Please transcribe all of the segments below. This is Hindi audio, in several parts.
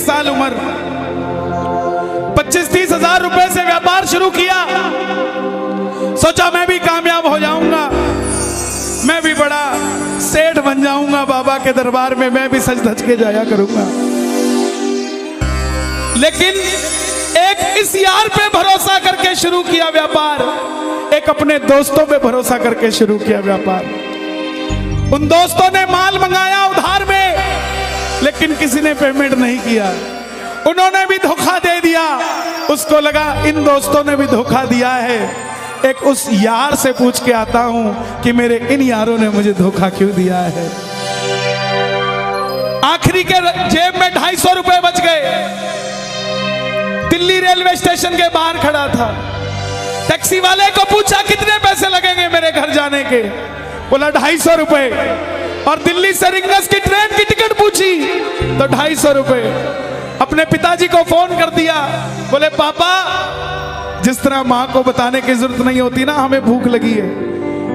23 साल उम्र, 25-30 हजार रुपए से व्यापार शुरू किया। सोचा मैं भी कामयाब हो जाऊंगा, मैं भी बड़ा सेठ बन जाऊंगा, बाबा के दरबार में मैं भी सज धज के जाया करूंगा। लेकिन एक इस यार पे भरोसा करके शुरू किया व्यापार, एक अपने दोस्तों पे भरोसा करके शुरू किया व्यापार। उन दोस्तों ने माल मंगाया उधार में, लेकिन किसी ने पेमेंट नहीं किया, उन्होंने भी धोखा दे दिया। उसको लगा इन दोस्तों ने भी धोखा दिया है, एक उस यार से पूछ के आता हूं कि मेरे इन यारों ने मुझे धोखा क्यों दिया है। आखिरी के जेब में 250 रुपए बच गए। दिल्ली रेलवे स्टेशन के बाहर खड़ा था, टैक्सी वाले को पूछा कितने पैसे लगेंगे मेरे घर जाने के, बोला 250 रुपए। और दिल्ली से रिंगस की ट्रेन की टिकट पूछी तो 250 रुपए। अपने पिताजी को फोन कर दिया, बोले पापा, जिस तरह माँ को बताने की जरूरत नहीं होती ना हमें भूख लगी है,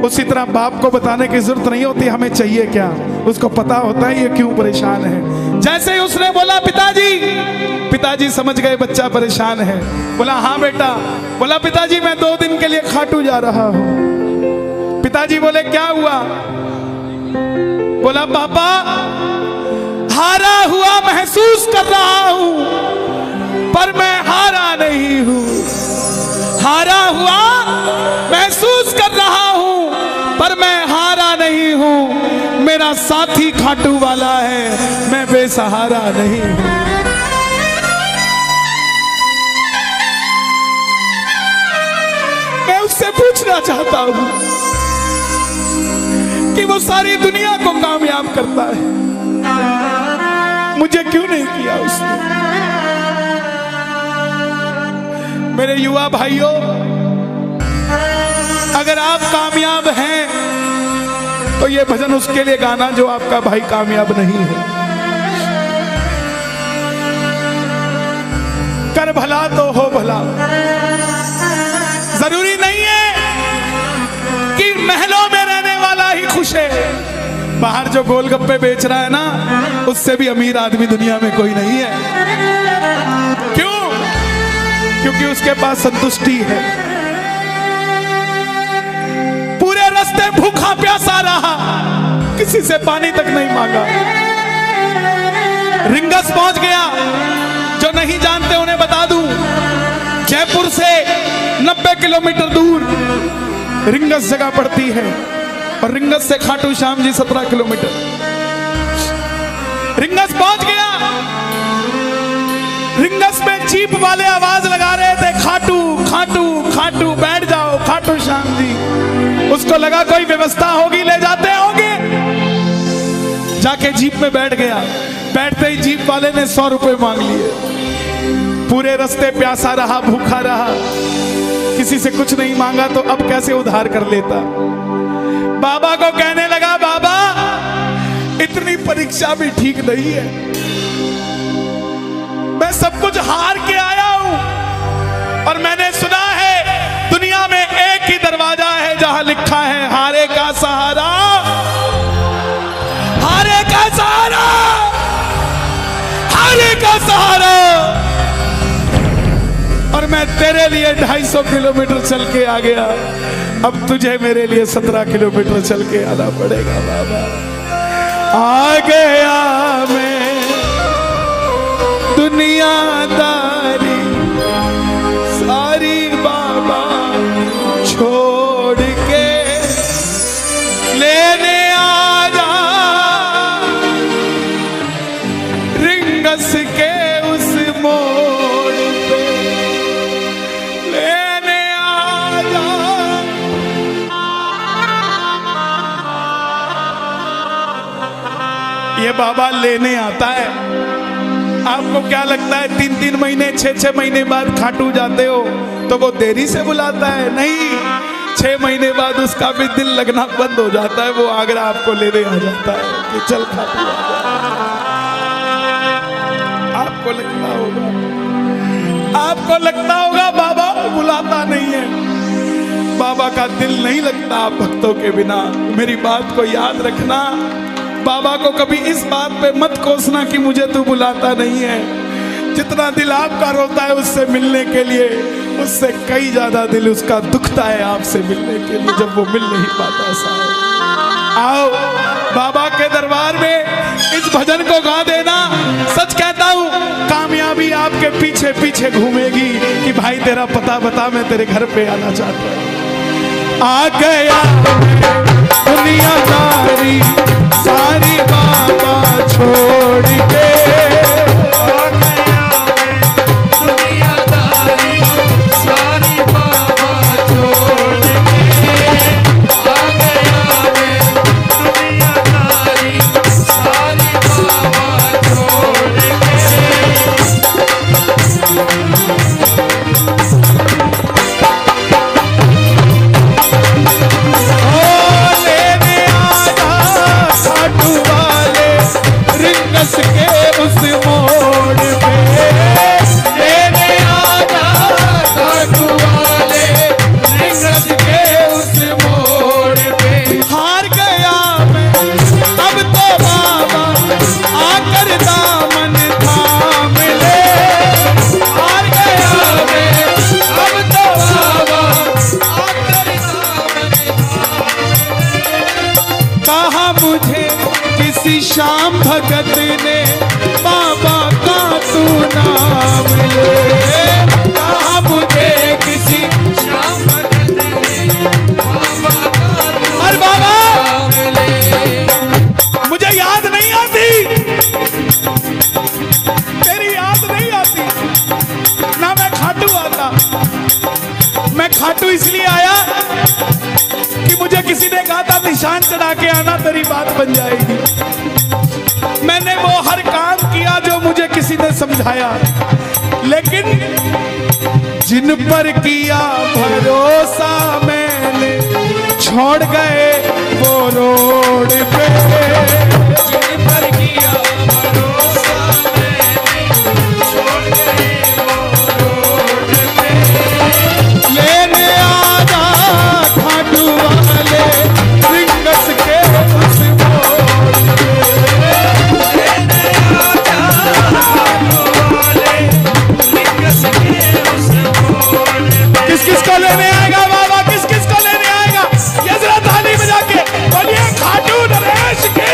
उसी तरह बाप को बताने की जरूरत नहीं होती हमें चाहिए क्या, उसको पता होता है ये क्यों परेशान है। जैसे ही उसने बोला पिताजी समझ गए बच्चा परेशान है। बोला हाँ बेटा। बोला पिताजी मैं 2 दिन के लिए खाटू जा रहा हूं। पिताजी बोले क्या हुआ? बोला पापा, हारा हुआ महसूस कर रहा हूं, पर मैं हारा नहीं हूं। हारा हुआ महसूस कर रहा हूं, पर मैं हारा नहीं हूं। मेरा साथी खाटू वाला है, मैं बेसहारा नहीं हूं। मैं उससे पूछना चाहता हूं कि वो सारी दुनिया को कामयाब करता है, मुझे क्यों नहीं किया उसने? मेरे युवा भाइयों, अगर आप कामयाब हैं तो ये भजन उसके लिए गाना जो आपका भाई कामयाब नहीं है। कर भला तो हो भला। जरूरी नहीं है कि महलों में रहने वाला ही खुश है। बाहर जो गोलगप्पे बेच रहा है ना, उससे भी अमीर आदमी दुनिया में कोई नहीं है। क्यों? क्योंकि उसके पास संतुष्टि है। पूरे रास्ते भूखा प्यासा रहा, किसी से पानी तक नहीं मांगा। रिंगस पहुंच गया। जो नहीं जानते उन्हें बता दूं, जयपुर से 90 किलोमीटर दूर रिंगस जगह पड़ती है, और रिंगस से खाटू श्याम जी 17 किलोमीटर। रिंगस पहुंच गया। रिंगस में जीप वाले आवाज लगा रहे थे, खाटू खाटू खाटू, बैठ जाओ खाटू श्याम जी। उसको लगा कोई व्यवस्था होगी, ले जाते होंगे। जाके जीप में बैठ गया। बैठते ही जीप वाले ने 100 रुपए मांग लिए। पूरे रास्ते प्यासा रहा, भूखा रहा, किसी से कुछ नहीं मांगा तो अब कैसे उधार कर लेता। बाबा को कहने लगा, बाबा इतनी परीक्षा भी ठीक नहीं है, मैं सब कुछ हार के आया हूं, और मैंने सुना है दुनिया में एक ही दरवाजा है जहां लिखा है हारे का सहारा, हारे का सहारा, हारे का सहारा। और मैं तेरे लिए 250 किलोमीटर चल के आ गया, अब तुझे मेरे लिए 17 किलोमीटर चल के आना पड़ेगा। बाबा आ गया मैं दुनियादारी सारी बाबा छोड़ के, लेने आ जा रिंगस के उस मोड़ पे, लेने आ जा। ये बाबा लेने आता है। आपको क्या लगता है 3-3 महीने 6-6 महीने बाद खाटू जाते हो तो वो देरी से बुलाता है? नहीं, 6 महीने बाद उसका भी दिल लगना बंद हो जाता है। वो आगरा आपको लेने आ जाता है कि चल खाटू आ जा। आपको लगता होगा बाबा बुलाता नहीं है। बाबा का दिल नहीं लगता आप भक्तों के बिना। मेरी बात को याद रखना। बाबा को कभी इस बात पे मत कोसना कि मुझे तू बुलाता नहीं है। जितना दिल आपका रोता है उससे मिलने के लिए, उससे कई ज्यादा दिल उसका दुखता है आपसे मिलने के लिए, जब वो मिल नहीं पाता। साहब आओ बाबा के दरबार में इस भजन को गा देना। सच कहता हूँ कामयाबी आपके पीछे पीछे घूमेगी कि भाई तेरा पता बता, मैं तेरे घर पे आना चाहता हूँ। आ गया दुनियादारी सारी बाबा छोड़ के, श्याम भगत ने बाबा का तू नाम ले, कहा मुझे किसी श्याम भगत ने बाबा का तू नाम ले। मुझे याद नहीं आती, तेरी याद नहीं आती ना, मैं खाटू आता। मैं खाटू इसलिए आया कि मुझे किसी ने कहा था निशान चढ़ा के आना, तेरी बात बन जाएगी। मैंने वो हर काम किया जो मुझे किसी ने समझाया, लेकिन जिन पर किया भरोसा मैंने छोड़ गए वो रोड पे, जिन पर किया भरोसा मैंने छोड़ गए वो रोड पे। लेने आजा खाटू वाले रिंगस के उस मोड़ पे, किस किस को लेने आएगा बाबा, किस किस को लेने आएगा? ये जरा ताली बजा के बोलिए खाटू नरेश की।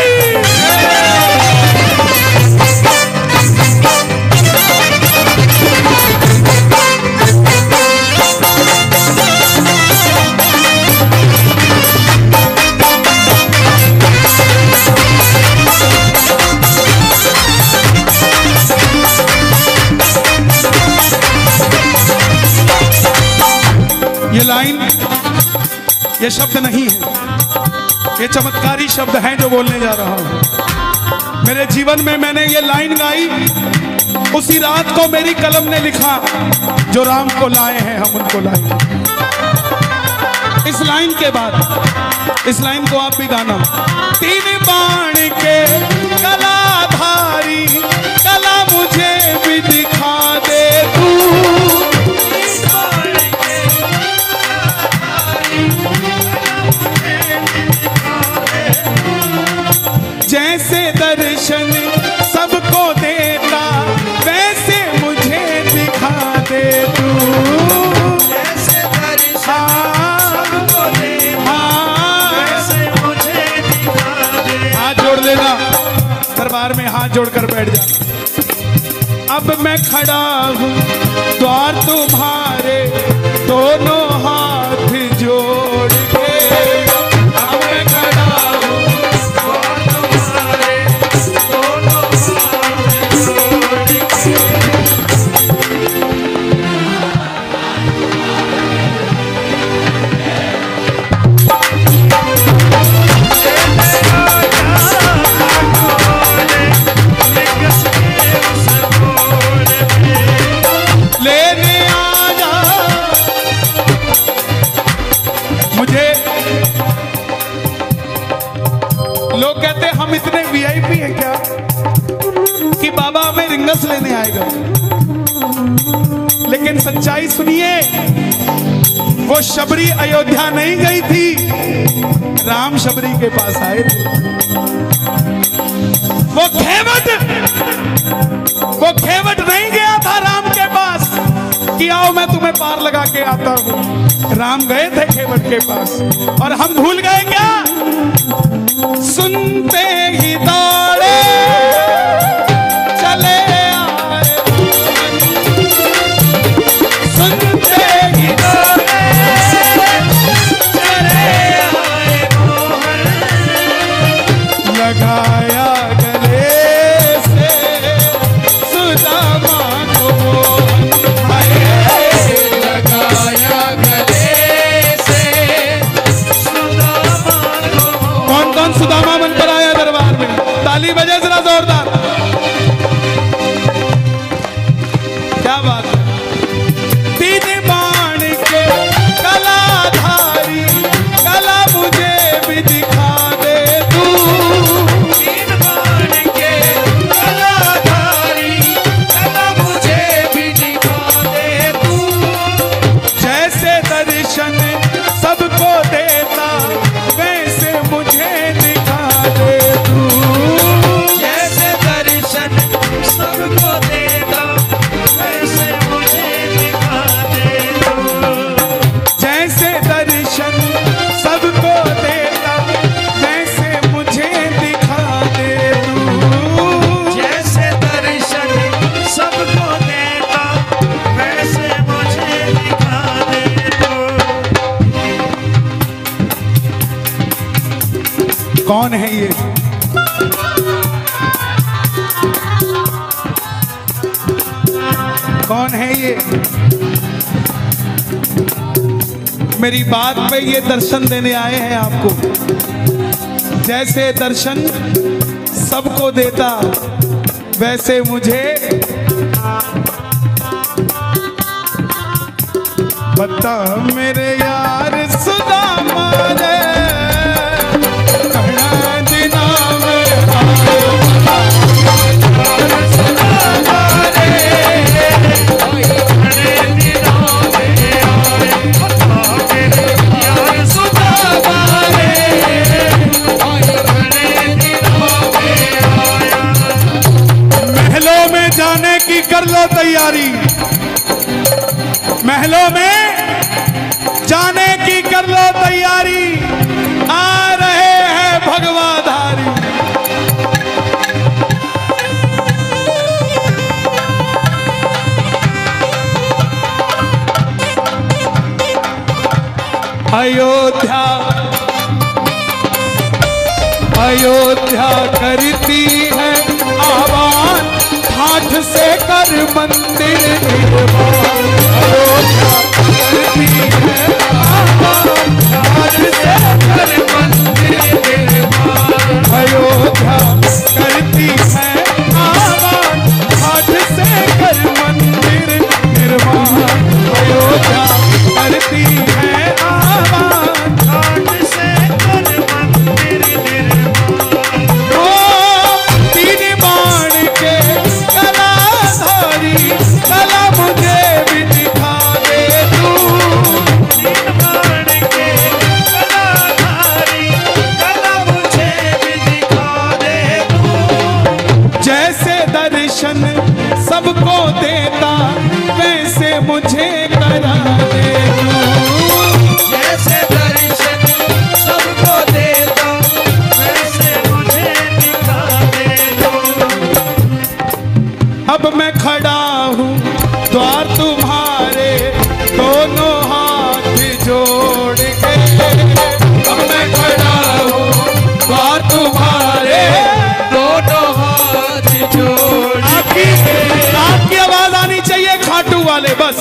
ये लाइन, ये शब्द नहीं है, ये चमत्कारी शब्द हैं जो बोलने जा रहा हूं। मेरे जीवन में मैंने ये लाइन गाई, उसी रात को मेरी कलम ने लिखा, जो राम को लाए हैं हम उनको लाए। इस लाइन के बाद, इस लाइन को आप भी गाना। तीन बाण के कलाधारी कला मुझे भी दिखा दे तू, जैसे दर्शन सबको देता वैसे मुझे दिखा दे तू, जैसे दर्शन सबको देता वैसे मुझे दिखा दे। हाथ जोड़ लेना, दरबार में हाथ जोड़कर बैठ जा। अब मैं खड़ा हूँ द्वार तुम्हारे दोनों हाथ जोड़ के, अब मैं खड़ा हूँ लोग कहते हम इतने वीआईपी हैं क्या कि बाबा हमें रिंगस लेने आएगा, लेकिन सच्चाई सुनिए, वो शबरी अयोध्या नहीं गई थी, राम शबरी के पास आए थे। वो खेवट नहीं गया जाओ मैं तुम्हें पार लगा के आता हूँ। राम गए थे केवट के पास और हम भूल गए क्या? सुनते ही दौड़े चले आए, सुनते ही दौड़े चले आए, लगाया गले से सुदामा को, लगाया गले से सुदामा को। कौन कौन सुदामा बनकर आया दरबार में? ताली बजे जरा जोरदार। क्या बात है? तीन बाण के कलाधारी, कला मुझे भी दिखा दे तू। तीन बाण के कलाधारी, कला मुझे भी दिखा दे तू। जैसे दर्शन सबको देता वैसे मुझे दिखा दे तू। जैसे दर्शन सबको देता वैसे मुझे दिखा दे तू। जैसे दर्शन सबको देता वैसे मुझे दिखा दे तू। जैसे दर्शन सबको देता वैसे मुझे दिखा दे तू। कौन है ये? कौन है ये? मेरी बात पे ये दर्शन देने आए हैं आपको। जैसे दर्शन सबको देता वैसे मुझे बता मेरे यार सुदामा रे, कहना दिना में सुदामा रे, यार सुदामा रे, महलों में जाने की कर लो तैयारी, महलों में जाने की कर लो तैयारी, आ रहे हैं भगवाधारी। अयोध्या अयोध्या करती है आह्वान, हाथ से कर मंदिर निर्माण। अयोध्या करती है आह्वान, हाथ से कर मंदिर निर्माण। अयोध्या करती है आह्वान, हाथ से कर मंदिर निर्माण। अयोध्या करती है आह्वान, हाथ से कर मंदिर निर्माण। तीन बाण के कलाधारी, कला मुझे भी दिखा दे तू। तीन बाण के कलाधारी, कला मुझे भी दिखा दे तू। जैसे दर्शन सबको देता वैसे मुझे करा दे तू। जैसे दर्शन सबको देता वैसे मुझे दिखा दे तू। अब मैं खड़ा हूँ द्वार तुम्हारे, दोनों हाथ जोड़ के। अब मैं खड़ा हूँ द्वार तुम्हारे, दोनों हाथ जोड़ आपकी आवाज आनी चाहिए खाटू वाले, बस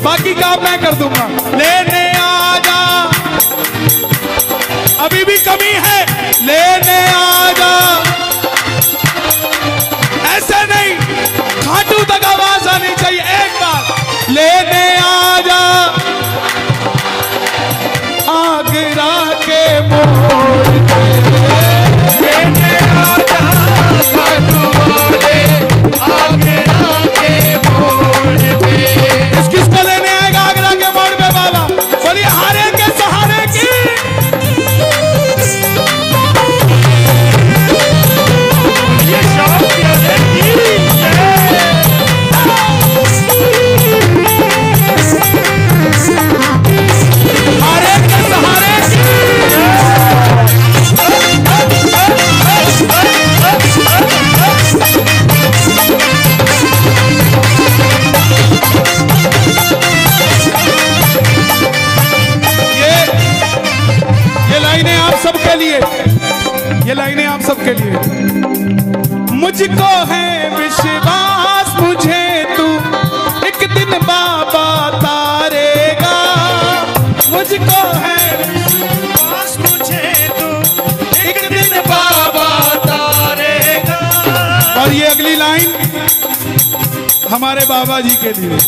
बाकी काम मैं कर दूंगा। लेने आजा, अभी भी कमी है, लेने आजा। ऐसे नहीं, खाटू तक आवाज आनी चाहिए। एक बार लेने आजा, आगरा के मोड़ पे। लेने आजा खाटू वाले, आगरा के मोड़ पे। किसको लेने आएगा आगरा के मोड़ पे बाबा? बोलिए हारे के सहारे की। ये शौक क्या है? हमारे बाबा जी के लिए,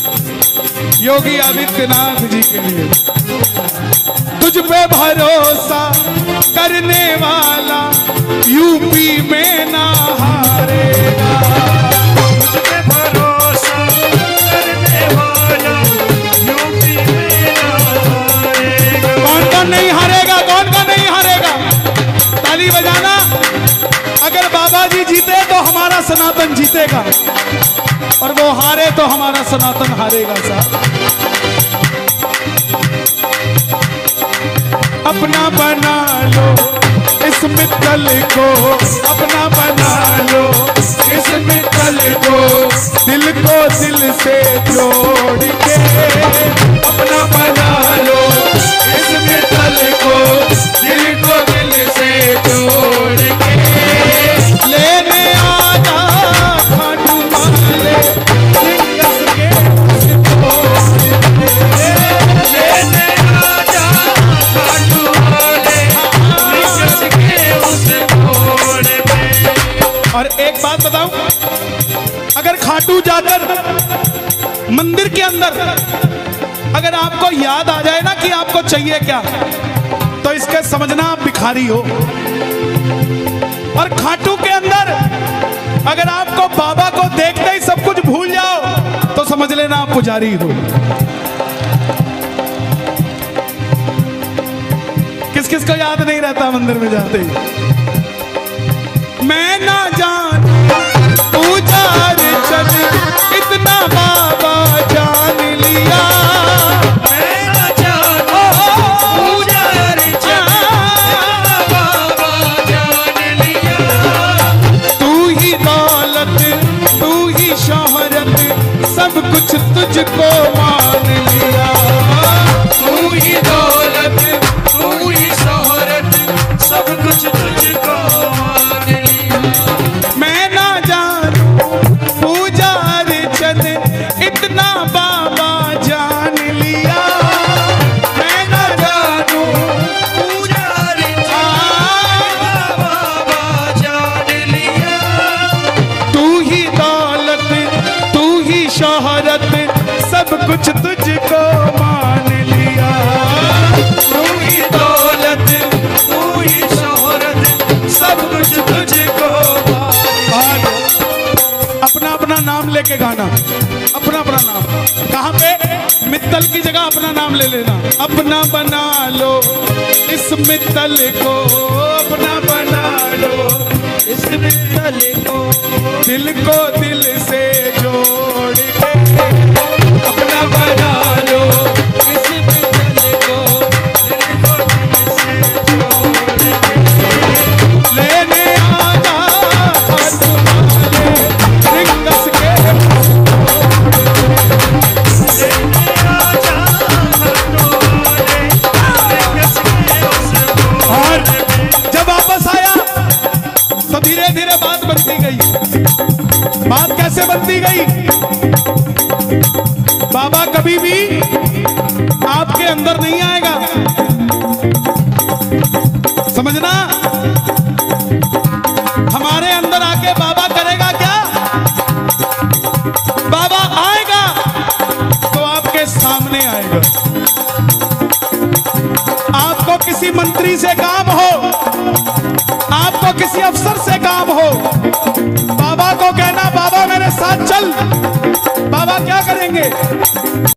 योगी आदित्यनाथ जी के लिए। तुझ पे भरोसा करने वाला यूपी में ना हारेगा। तुझ पे भरोसा करने वाला यूपी में ना हारेगा। कौन कौन नहीं हारेगा, कौन कौन नहीं हारेगा? ताली बजाना। अगर बाबा जी जीते तो हमारा सनातन जीतेगा, और वो हारे तो हमारा सनातन हारेगा साहब। अपना बना लो इस मित्तल को, अपना बना लो इस मित्तल को, दिल को दिल से जोड़ के। अपना बना लो इस मित्तल को, दिल को दिल से जोड़ के। लेने आजा खाटू वाले लिंगस के लेने आजा खाटू वाले लिंगस के उस मोड़ पे। और एक बात बताऊं, अगर खाटू जाकर मंदिर के अंदर अगर आपको याद आ जाए ना कि आपको चाहिए क्या, तो इसके समझना आप भिखारी हो। और खाटू के अंदर अगर आपको बाबा को देखते ही सब कुछ भूल जाओ, तो समझ लेना आप पुजारी हो। किस किस को याद नहीं रहता मंदिर में जाते ही? मैं ना जान पूजा अर्चन इतना बाबा जान लिया। मैं ना जानू पूजा अर्चन बाबा जान लिया। तू ही दौलत तू ही शोहरत सब कुछ तुझको मान लिया। तू ही दौलत तू ही शोहरत सब कुछ तुझको मान लिया। मैं ना जान पूजा अर्चन इतना बाबा जान लिया। मैं ना जानू पूजा अर्चन बाबा जान लिया। तू ही दौलत तू ही शोहरत सब कुछ तुझको मान लिया। तू ही दौलत तू ही शोहरत सब कुछ तुझको मान लिया। अपना अपना नाम लेके गाना, अपना अपना नाम। कहाँ पे? मित्तल की जगह अपना नाम ले लेना। अपना बना लो इस मित्तल को, अपना बना लो इस मित्तल को, दिल को दिल से जोड़ के। अपना बना लो इस मित्तल को, दिल को दिल से जोड़ के। लेने आजा खाटू वाले लिंगस के। लेने आजा खाटू वाले लिंगस के उस और मोड़ पे। जब वापस आया तो धीरे धीरे बात बनती गई। बात कैसे बनती गई? बाबा कभी भी आपके अंदर नहीं आएगा, समझना। हमारे अंदर आके बाबा करेगा क्या? बाबा आएगा तो आपके सामने आएगा। आपको किसी मंत्री से काम हो, आपको किसी अफसर से काम हो, बाबा को कहना बाबा मेरे साथ चल। बाबा क्या करेंगे?